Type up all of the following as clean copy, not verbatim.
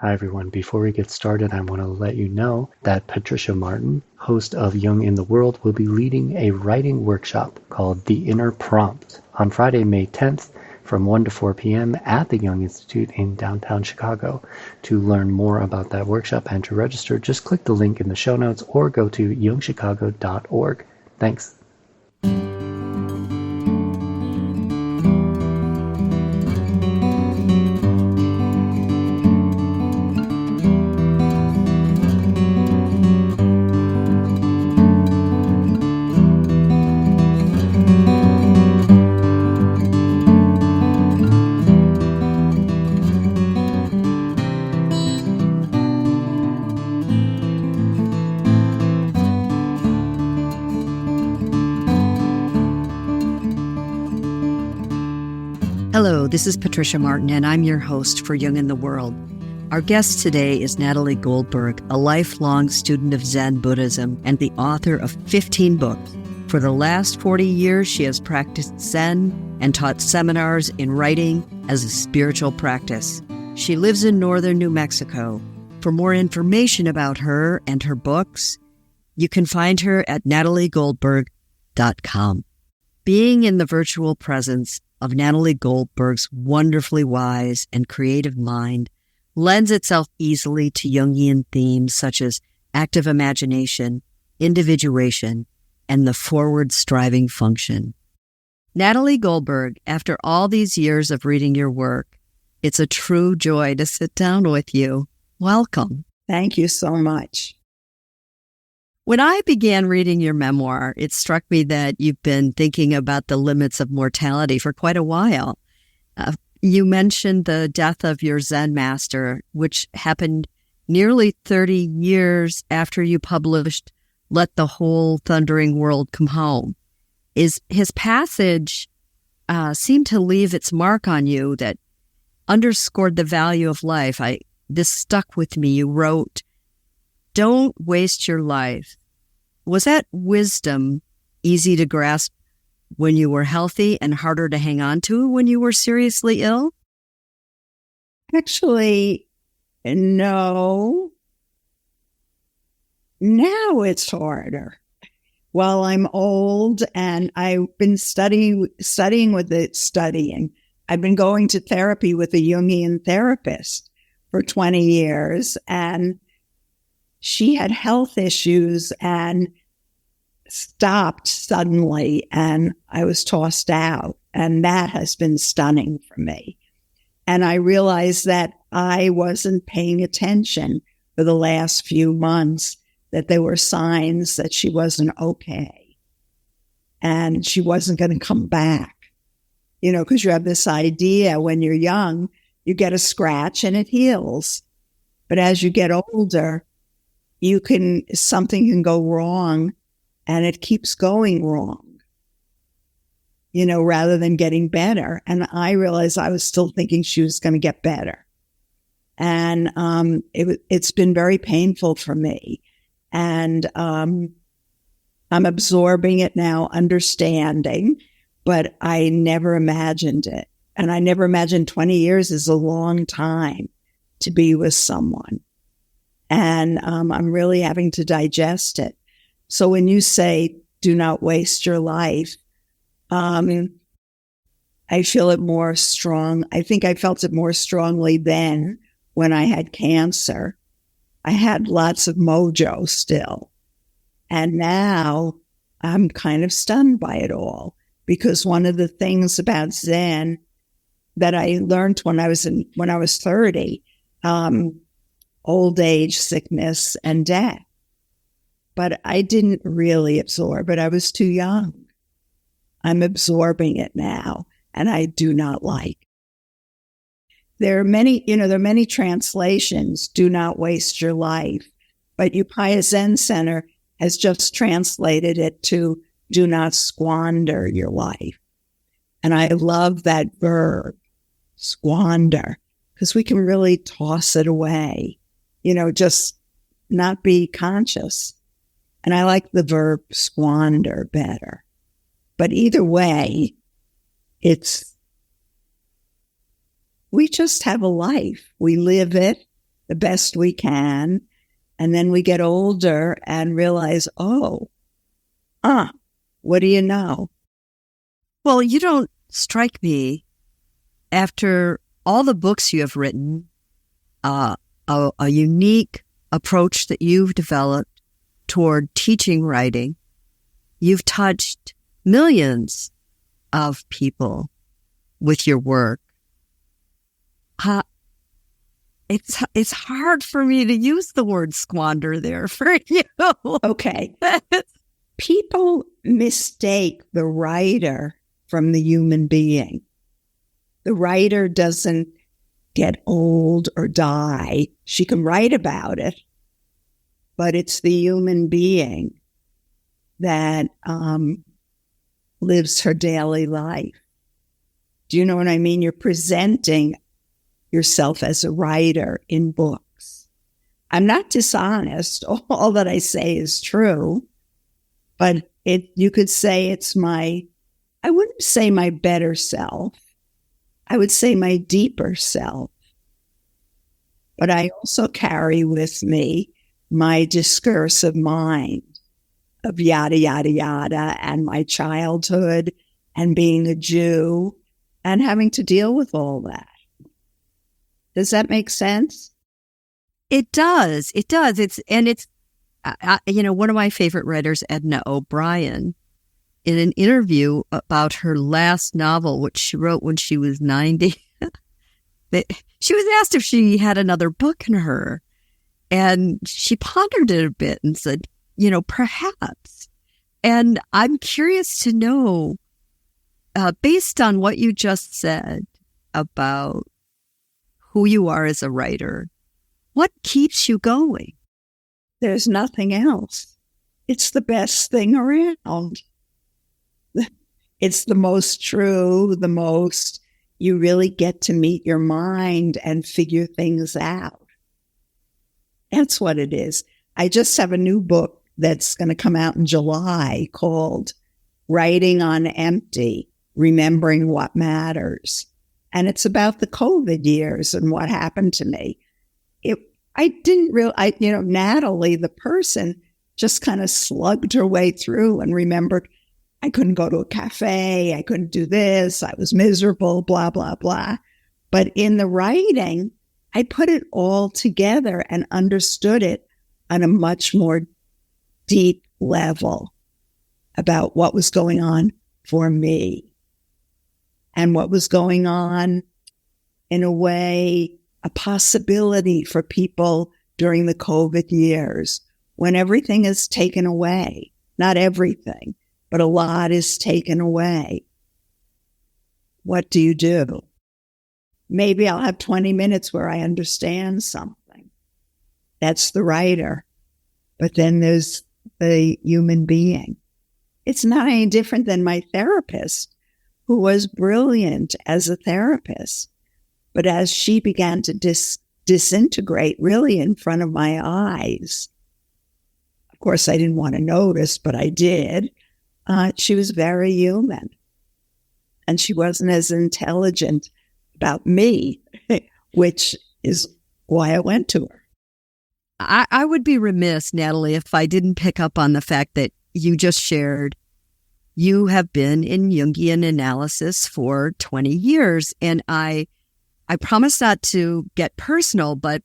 Hi everyone, before we get started, I want to let you know that Patricia Martin, host of Jung in the World, will be leading a writing workshop called The Inner Prompt on Friday, May 10th from 1 to 4 p.m. at the Jung Institute in downtown Chicago. To learn more about that workshop and to register, just click the link in the show notes or go to jungchicago.org. Thanks. Hello, this is Patricia Martin, and I'm your host for Jung in the World. Our guest today is Natalie Goldberg, a lifelong student of Zen Buddhism and the author of 15 books. For the last 40 years, she has practiced Zen and taught seminars in writing as a spiritual practice. She lives in northern New Mexico. For more information about her and her books, you can find her at nataliegoldberg.com. Being in the virtual presence of Natalie Goldberg's wonderfully wise and creative mind lends itself easily to Jungian themes such as active imagination, individuation, and the forward-striving function. Natalie Goldberg, after all these years of reading your work, it's a true joy to sit down with you. Welcome. Thank you so much. When I began reading your memoir, it struck me that you've been thinking about the limits of mortality for quite a while. You mentioned the death of your Zen master, which happened nearly 30 years after you published Let the Whole Thundering World Come Home. His passage seemed to leave its mark on you that underscored the value of life. This stuck with me. You wrote, "Don't waste your life." Was that wisdom easy to grasp when you were healthy and harder to hang on to when you were seriously ill? Actually, no. Now it's harder. Well, I'm old and I've been studying. I've been going to therapy with a Jungian therapist for 20 years, and she had health issues and stopped suddenly, and I was tossed out. And that has been stunning for me. And I realized that I wasn't paying attention for the last few months, that there were signs that she wasn't okay and she wasn't going to come back. You know, because you have this idea when you're young, you get a scratch and it heals. But as you get older, something can go wrong and it keeps going wrong, you know, rather than getting better. And I realized I was still thinking she was going to get better. And it's been very painful for me. And I'm absorbing it now, understanding, but I never imagined it. And I never imagined 20 years is a long time to be with someone. And I'm really having to digest it. So when you say, do not waste your life, I feel it more strong. I think I felt it more strongly then when I had cancer. I had lots of mojo still. And now I'm kind of stunned by it all, because one of the things about Zen that I learned when I was 30, old age, sickness, and death. But I didn't really absorb it. I was too young. I'm absorbing it now, and I do not like. There are many translations, do not waste your life, but Upaya Zen Center has just translated it to do not squander your life. And I love that verb, squander, because we can really toss it away, just not be conscious. And I like the verb squander better. But either way, we just have a life. We live it the best we can. And then we get older and realize, what do you know? Well, you don't strike me, after all the books you have written, a unique approach that you've developed toward teaching writing. You've touched millions of people with your work. It's hard for me to use the word squander there for you. Okay. People mistake the writer from the human being. The writer doesn't get old or die. She can write about it, but it's the human being that lives her daily life. Do you know what I mean? You're presenting yourself as a writer in books. I'm not dishonest. All that I say is true, but you could say it's I wouldn't say my better self. I would say my deeper self. But I also carry with me my discursive mind of yada, yada, yada, and my childhood and being a Jew and having to deal with all that. Does that make sense? It does. It does. One of my favorite writers, Adina O'Brien, in an interview about her last novel, which she wrote when she was 90, she was asked if she had another book in her. And she pondered it a bit and said, perhaps. And I'm curious to know, based on what you just said about who you are as a writer, what keeps you going? There's nothing else. It's the best thing around. It's the most true, you really get to meet your mind and figure things out. That's what it is. I just have a new book that's going to come out in July called Writing on Empty, Remembering What Matters. And it's about the COVID years and what happened to me. Natalie, the person, just kind of slugged her way through and remembered I couldn't go to a cafe. I couldn't do this. I was miserable, blah, blah, blah. But in the writing, I put it all together and understood it on a much more deep level about what was going on for me and what was going on, in a way, a possibility for people during the COVID years when everything is taken away. Not everything, but a lot is taken away. What do you do? Maybe I'll have 20 minutes where I understand something. That's the writer. But then there's the human being. It's not any different than my therapist, who was brilliant as a therapist. But as she began to disintegrate really in front of my eyes, of course, I didn't want to notice, but I did. She was very human. And she wasn't as intelligent about me, which is why I went to her. I would be remiss, Natalie, if I didn't pick up on the fact that you just shared you have been in Jungian analysis for 20 years. And I promise not to get personal, but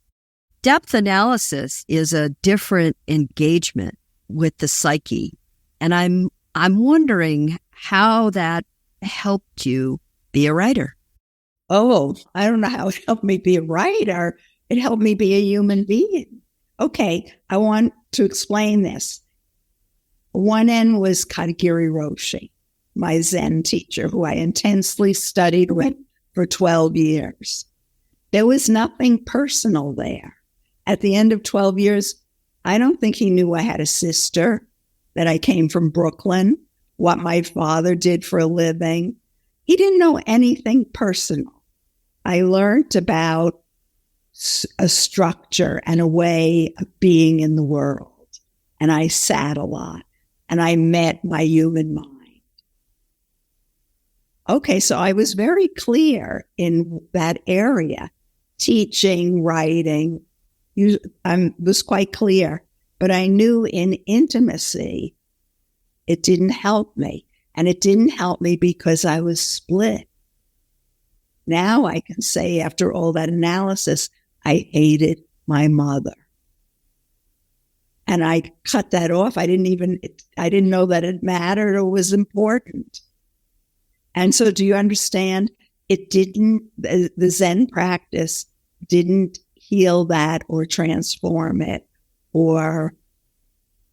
depth analysis is a different engagement with the psyche. And I'm wondering how that helped you be a writer. Oh, I don't know how it helped me be a writer. It helped me be a human being. Okay, I want to explain this. One end was Kadgiri Roshi, my Zen teacher, who I intensely studied with for 12 years. There was nothing personal there. At the end of 12 years, I don't think he knew I had a sister, that I came from Brooklyn, what my father did for a living. He didn't know anything personal. I learned about a structure and a way of being in the world. And I sat a lot and I met my human mind. Okay, so I was very clear in that area, teaching, writing, was quite clear, but I knew in intimacy, it didn't help me. And it didn't help me because I was split. Now I can say, after all that analysis, I hated my mother. And I cut that off. I didn't know that it mattered or was important. And so do you understand? The Zen practice didn't heal that or transform it, or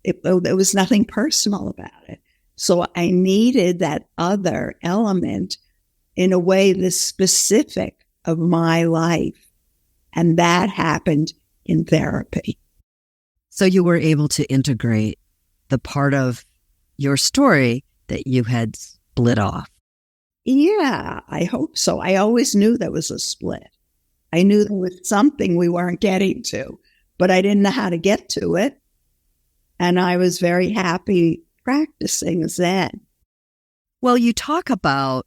there was nothing personal about it. So I needed that other element in a way that's specific of my life. And that happened in therapy. So you were able to integrate the part of your story that you had split off. Yeah, I hope so. I always knew there was a split. I knew there was something we weren't getting to, but I didn't know how to get to it. And I was very happy practicing Zen. Well, you talk about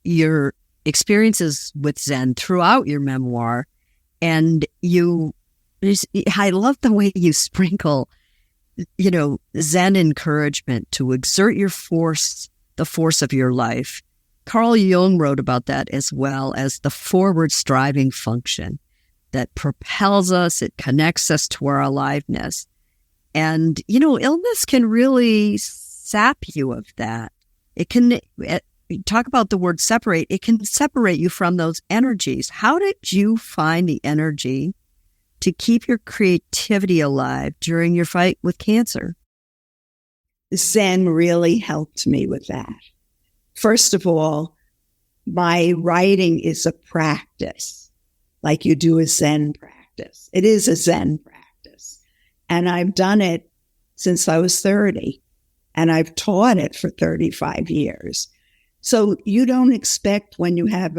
your experiences with Zen throughout your memoir, and I love the way you sprinkle, Zen encouragement to exert your force, the force of your life. Carl Jung wrote about that as well as the forward striving function that propels us, it connects us to our aliveness. And, illness can really sap you of that. It can, talk about the word separate, it can separate you from those energies. How did you find the energy to keep your creativity alive during your fight with cancer? Zen really helped me with that. First of all, my writing is a practice, like you do a Zen practice. It is a Zen practice. And I've done it since I was 30, and I've taught it for 35 years. So you don't expect when you have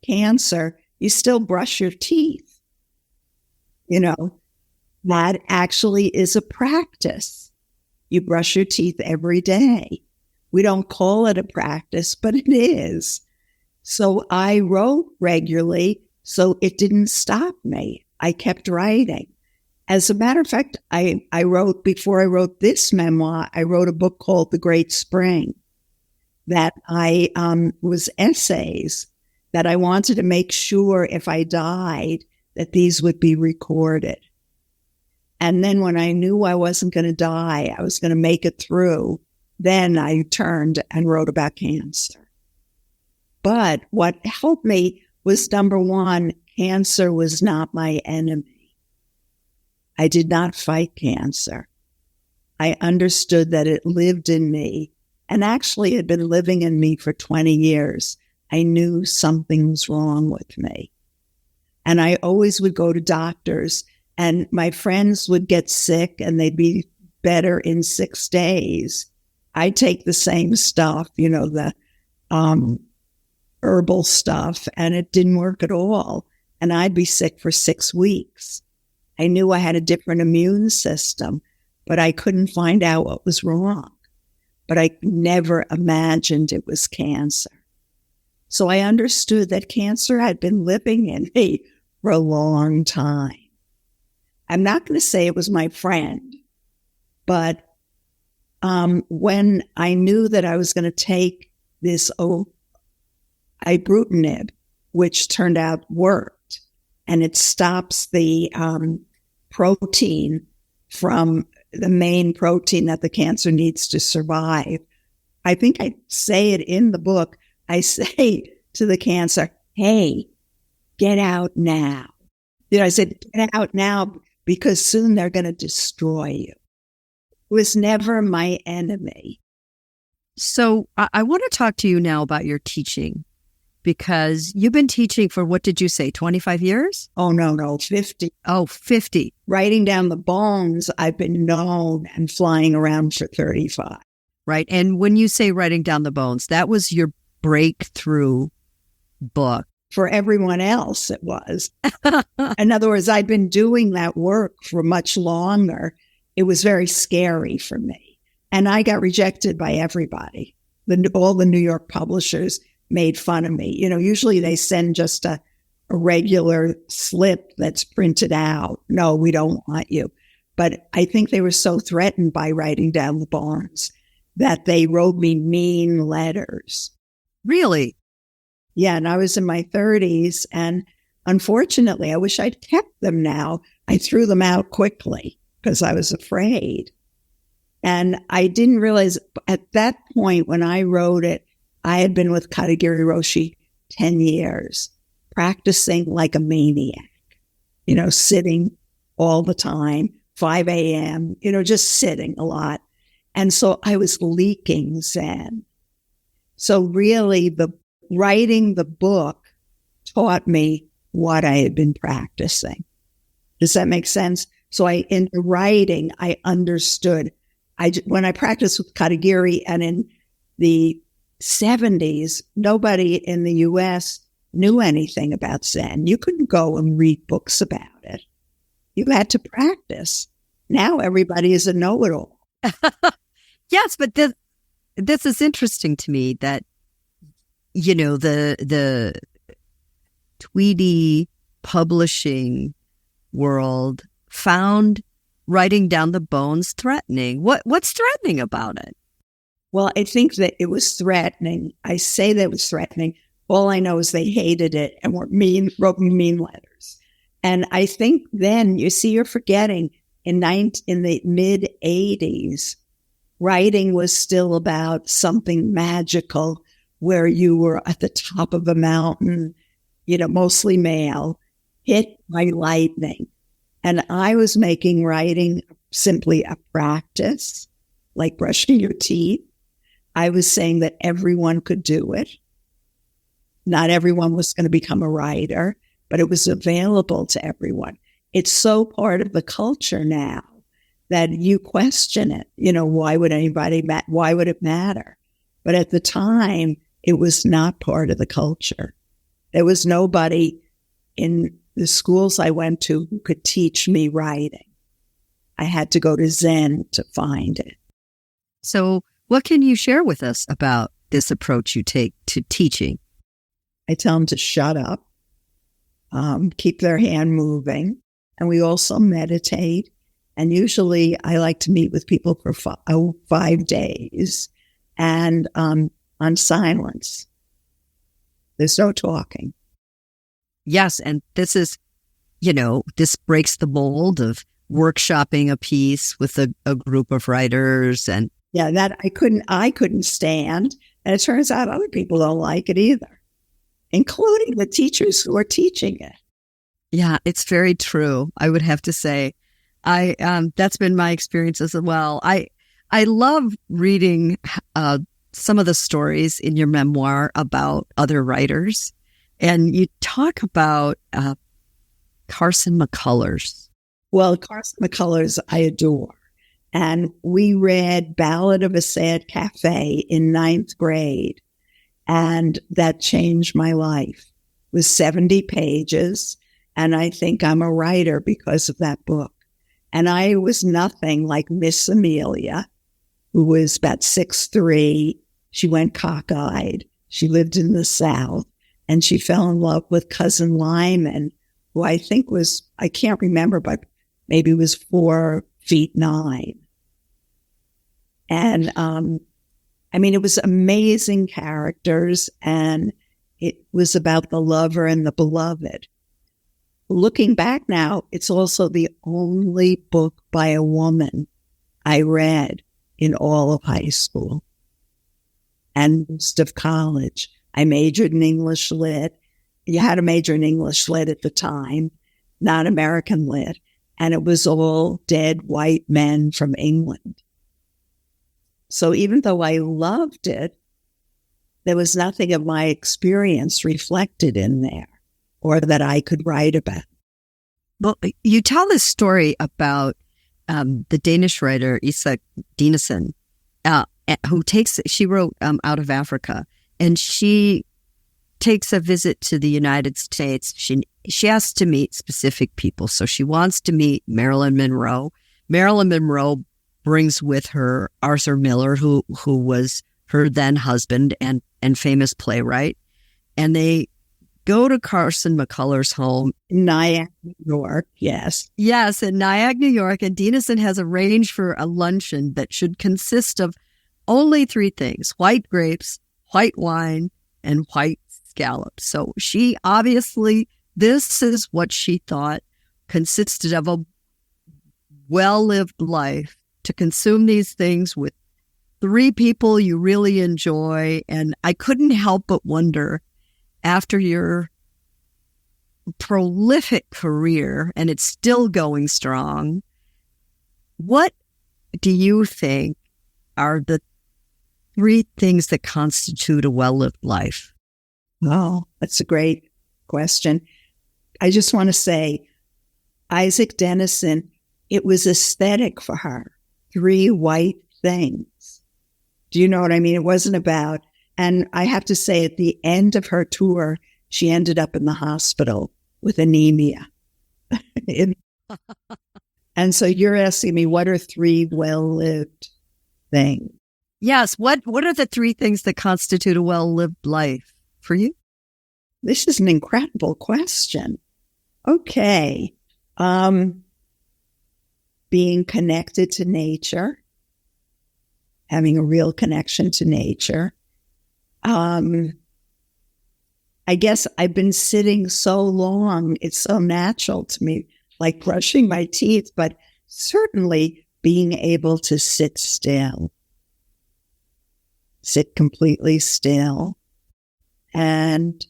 cancer, you still brush your teeth. That actually is a practice. You brush your teeth every day. We don't call it a practice, but it is. So I wrote regularly, so it didn't stop me. I kept writing. As a matter of fact, I wrote, before I wrote this memoir, I wrote a book called The Great Spring that was essays that I wanted to make sure if I died that these would be recorded. And then when I knew I wasn't going to die, I was going to make it through, then I turned and wrote about cancer. But what helped me was, number one, cancer was not my enemy. I did not fight cancer. I understood that it lived in me, and actually had been living in me for 20 years. I knew something was wrong with me. And I always would go to doctors, and my friends would get sick and they'd be better in 6 days. I'd take the same stuff, the herbal stuff, and it didn't work at all. And I'd be sick for 6 weeks. I knew I had a different immune system, but I couldn't find out what was wrong. But I never imagined it was cancer. So I understood that cancer had been living in me for a long time. I'm not going to say it was my friend, but when I knew that I was going to take this ibrutinib, which turned out worked, and it stops the protein from the main protein that the cancer needs to survive. I think I say it in the book. I say to the cancer, hey, get out now. I said, get out now because soon they're going to destroy you. It was never my enemy. So I want to talk to you now about your teaching, because you've been teaching for, what did you say, 25 years? Oh, no, 50. Oh, 50. Writing down the bones, I've been known and flying around for 35. Right. And when you say writing down the bones, that was your breakthrough book. For everyone else, it was. In other words, I'd been doing that work for much longer. It was very scary for me. And I got rejected by everybody. All the New York publishers made fun of me. Usually they send just a a regular slip that's printed out. No, we don't want you. But I think they were so threatened by writing down the bones that they wrote me mean letters. Really? Yeah, and I was in my 30s, and unfortunately, I wish I'd kept them now. I threw them out quickly because I was afraid. And I didn't realize at that point when I wrote it, I had been with Katagiri Roshi 10 years, practicing like a maniac, sitting all the time, 5 a.m., just sitting a lot. And so I was leaking Zen. So really, writing the book taught me what I had been practicing. Does that make sense? So in the writing, I understood. When I practiced with Katagiri, and in the 70s, nobody in the U.S. knew anything about Zen. You couldn't go and read books about it. You had to practice. Now everybody is a know-it-all. Yes, but this is interesting to me that, the Tweedy publishing world found writing down the bones threatening. What's threatening about it? Well, I think that it was threatening. I say that it was threatening. All I know is they hated it and wrote me mean letters. And I think then, you're forgetting, in the mid-'80s, writing was still about something magical where you were at the top of a mountain, mostly male, hit by lightning. And I was making writing simply a practice, like brushing your teeth. I was saying that everyone could do it. Not everyone was going to become a writer, but it was available to everyone. It's so part of the culture now that you question it. Why would it matter? But at the time, it was not part of the culture. There was nobody in the schools I went to who could teach me writing. I had to go to Zen to find it. So what can you share with us about this approach you take to teaching? I tell them to shut up, keep their hand moving, and we also meditate. And usually I like to meet with people for 5 days and on silence. There's no talking. Yes, and this is, this breaks the mold of workshopping a piece with a group of writers. And yeah, that I couldn't stand. And it turns out other people don't like it either, including the teachers who are teaching it. Yeah, it's very true. I would have to say, that's been my experience as well. I love reading some of the stories in your memoir about other writers, and you talk about Carson McCullers. Well, Carson McCullers I adore, and we read Ballad of a Sad Cafe in 9th grade, and that changed my life. It was 70 pages. And I think I'm a writer because of that book. And I was nothing like Miss Amelia, who was about 6'3". She went cockeyed. She lived in the South. And she fell in love with Cousin Lyman, who I think was, I can't remember, but maybe was 4'9". And, it was amazing characters. And it was about the lover and the beloved. Looking back now, it's also the only book by a woman I read in all of high school and most of college. I majored in English Lit. You had to major in English Lit at the time, not American Lit. And it was all dead white men from England. So even though I loved it, there was nothing of my experience reflected in there, or that I could write about. Well, you tell this story about the Danish writer Isa Dinesen, she wrote Out of Africa, and she takes a visit to the United States. She has to meet specific people. So she wants to meet Marilyn Monroe. Marilyn Monroe brings with her Arthur Miller, who was her then husband and famous playwright. And they go to Carson McCullers' home. Nyack, New York, yes. Yes, in Nyack, New York. And Davidson has arranged for a luncheon that should consist of only 3 things: white grapes, white wine, and white scallops. So she obviously, this is what she thought consisted of a well-lived life, to consume these things with 3 people you really enjoy. And I couldn't help but wonder, after your prolific career, and it's still going strong, what do you think are the 3 things that constitute a well-lived life? Oh, that's a great question. I just want to say, Isaac Dennison, it was aesthetic for her. 3 white things. Do you know what I mean? It wasn't about, and I have to say, at the end of her tour, she ended up in the hospital with anemia. And so you're asking me, what are 3 well-lived things? Yes. What are the 3 things that constitute a well-lived life for you? This is an incredible question. Okay. Being connected to nature, having a real connection to nature. I guess I've been sitting so long, it's so natural to me, like brushing my teeth, but certainly being able to sit still, sit completely still, and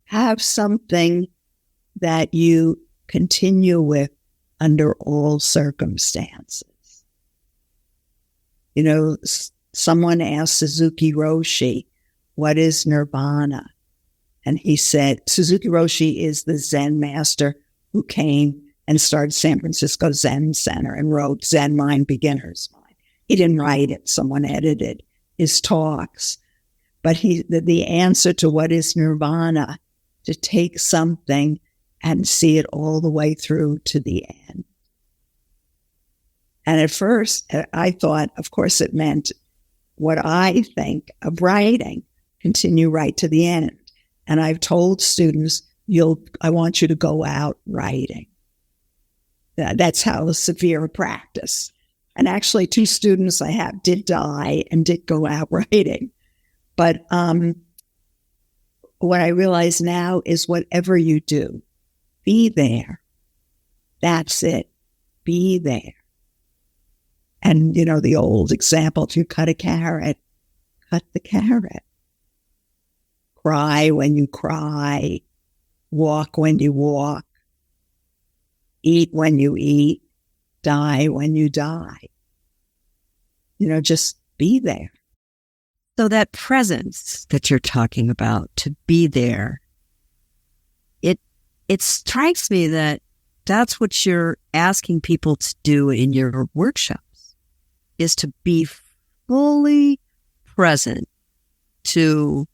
have something that you continue with under all circumstances. You know, someone asked Suzuki Roshi, what is nirvana? And he said, Suzuki Roshi is the Zen master who came and started San Francisco Zen Center and wrote Zen Mind, Beginner's Mind. He didn't write it. Someone edited his talks. But the answer to what is nirvana, to take something and see it all the way through to the end. And at first, I thought, of course, it meant what I think of writing, continue right to the end. And I've told students, I want you to go out writing. That's how severe a practice. And actually, 2 students I have did die and did go out writing. But what I realize now is whatever you do, be there. That's it. Be there. And, you know, the old example, if you cut a carrot, cut the carrot. Cry when you cry. Walk when you walk. Eat when you eat. Die when you die. You know, just be there. So that presence that you're talking about, to be there, it strikes me that that's what you're asking people to do in your workshops, is to be fully present to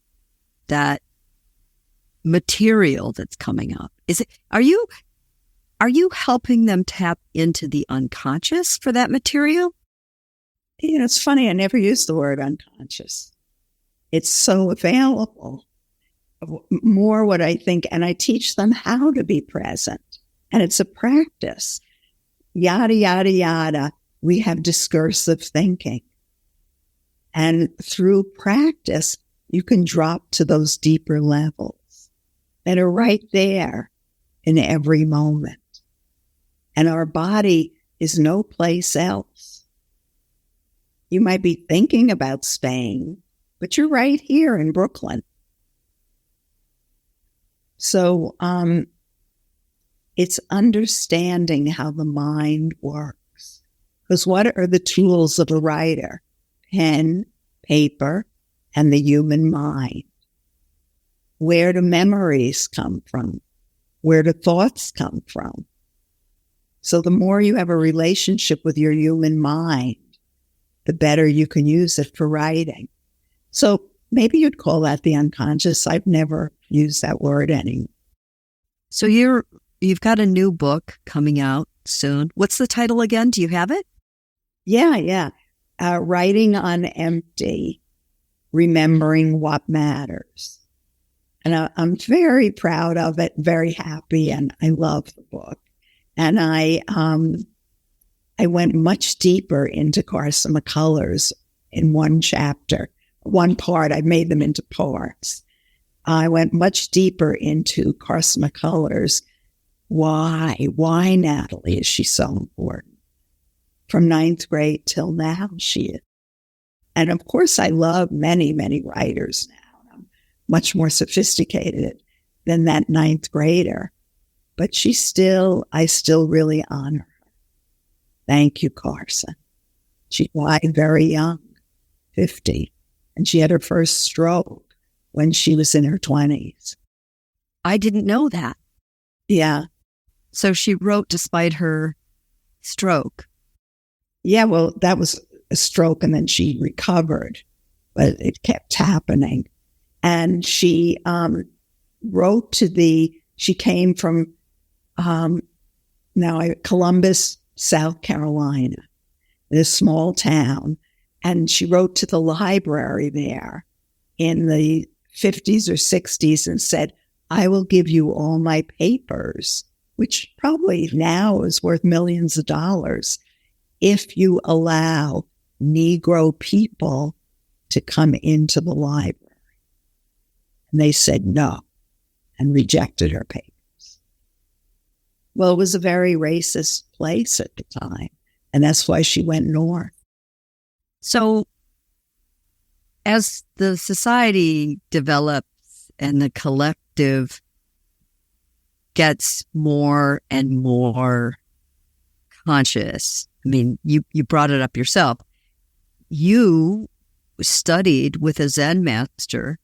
that material that's coming up. Are you helping them tap into the unconscious for that material? You know, it's funny, I never use the word unconscious. It's so available. More what I think, and I teach them how to be present. And it's a practice. Yada, yada, yada. We have discursive thinking. And through practice, you can drop to those deeper levels that are right there in every moment. And our body is no place else. You might be thinking about staying, but you're right here in Brooklyn. So it's understanding how the mind works. Because what are the tools of a writer? Pen, paper, and the human mind. Where do memories come from? Where do thoughts come from? So the more you have a relationship with your human mind, the better you can use it for writing. So maybe you'd call that the unconscious. I've never used that word anymore. So you've got a new book coming out soon. What's the title again? Do you have it? Yeah. Writing on Empty, Remembering What Matters. And I'm very proud of it, very happy, and I love the book. And I went much deeper into Carson McCullers in one chapter, one part. I made them into parts. I went much deeper into Carson McCullers. Why, Natalie, is she so important? From 9th grade till now, she is. And of course, I love many, many writers now. I'm much more sophisticated than that 9th grader. But I still really honor her. Thank you, Carson. She died very young, 50, and she had her first stroke when she was in her 20s. I didn't know that. Yeah. So she wrote despite her stroke. Yeah, well, that was a stroke and then she recovered, but it kept happening. And she she came from Columbus, South Carolina, in a small town. And she wrote to the library there in the 50s or 60s and said, I will give you all my papers, which probably now is worth millions of dollars, if you allow Negro people to come into the library. And they said no and rejected her papers. Well, it was a very racist place at the time, and that's why she went north. So as the society develops and the collective gets more and more conscious, I mean, you brought it up yourself. You studied with a Zen master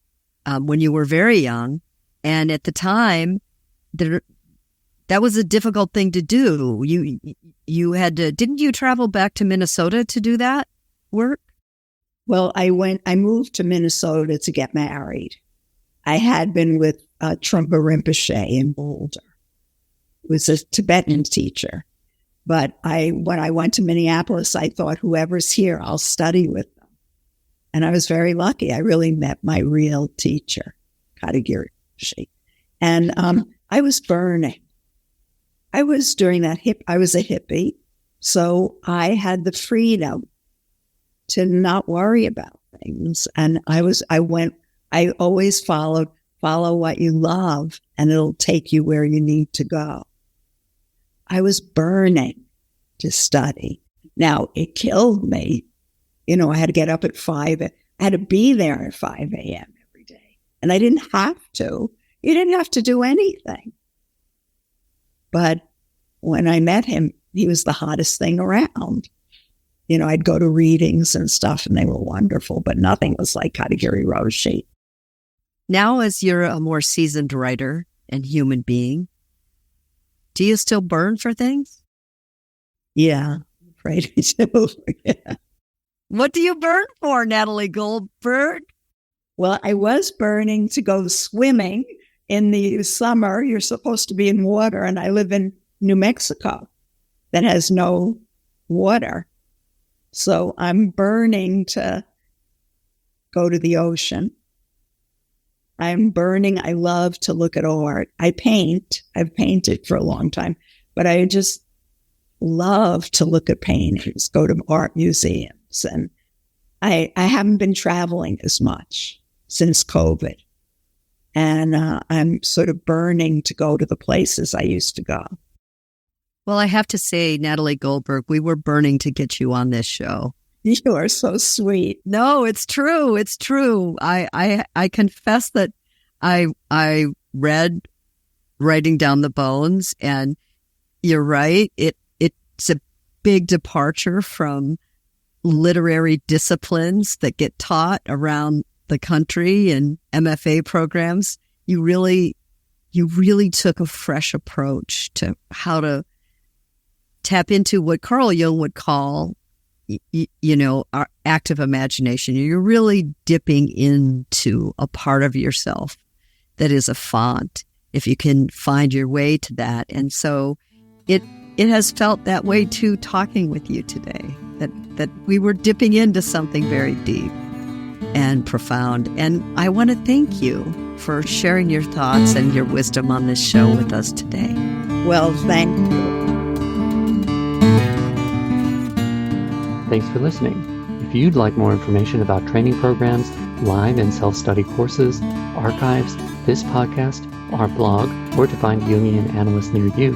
when you were very young, and at the time, that was a difficult thing to do. You had to, didn't you travel back to Minnesota to do that work? Well, I moved to Minnesota to get married. I had been with Trungpa Rinpoche in Boulder. It was a Tibetan teacher. But when I went to Minneapolis, I thought, whoever's here, I'll study with them. And I was very lucky. I really met my real teacher, Katagiri. And I was burning. I was a hippie, so I had the freedom to not worry about things. And I always follow what you love, and it'll take you where you need to go. I was burning to study. Now, it killed me. I had to get up at 5. I had to be there at 5 a.m. every day. And I didn't have to. You didn't have to do anything. But when I met him, he was the hottest thing around. I'd go to readings and stuff, and they were wonderful, but nothing was like Katagiri Roshi. Now, as you're a more seasoned writer and human being, do you still burn for things? Yeah, I'm afraid I do. Yeah. What do you burn for, Natalie Goldberg? Well, I was burning to go swimming in the summer. You're supposed to be in water, and I live in New Mexico that has no water. So I'm burning to go to the ocean. I'm burning. I love to look at art. I paint. I've painted for a long time, but I just love to look at paintings, go to art museums. And I haven't been traveling as much since COVID. And I'm sort of burning to go to the places I used to go. Well, I have to say, Natalie Goldberg, we were burning to get you on this show. You are so sweet. No, it's true. It's true. I confess that I read Writing Down the Bones, and you're right. It's a big departure from literary disciplines that get taught around the country and MFA programs. You really took a fresh approach to how to tap into what Carl Jung would call, our active imagination. You're really dipping into a part of yourself that is a font, if you can find your way to that. And so it has felt that way too, talking with you today, that we were dipping into something very deep and profound. And I want to thank you for sharing your thoughts and your wisdom on this show with us today. Well, thank you. Thanks for listening. If you'd like more information about training programs, live and self-study courses, archives, this podcast, our blog, or to find Jungian analysts near you,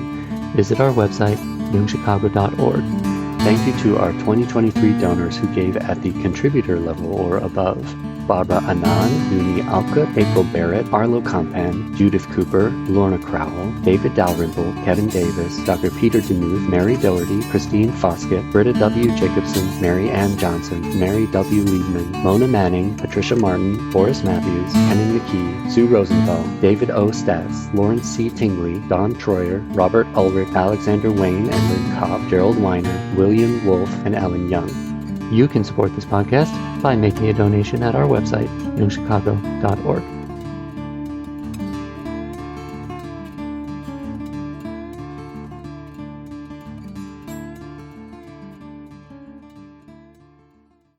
visit our website, jungchicago.org. Thank you to our 2023 donors who gave at the contributor level or above: Barbara Anand, Yuni Alka, April Barrett, Arlo Compan, Judith Cooper, Lorna Crowell, David Dalrymple, Kevin Davis, Dr. Peter DeMuth, Mary Doherty, Christine Foskett, Britta W. Jacobson, Mary Ann Johnson, Mary W. Liebman, Mona Manning, Patricia Martin, Boris Matthews, Kenan McKee, Sue Rosenthal, David O. Stats, Lawrence C. Tingley, Don Troyer, Robert Ulrich, Alexander Wayne and Lynn Kopp, Gerald Weiner, William Wolfe, and Ellen Young. You can support this podcast by making a donation at our website, jungchicago.org.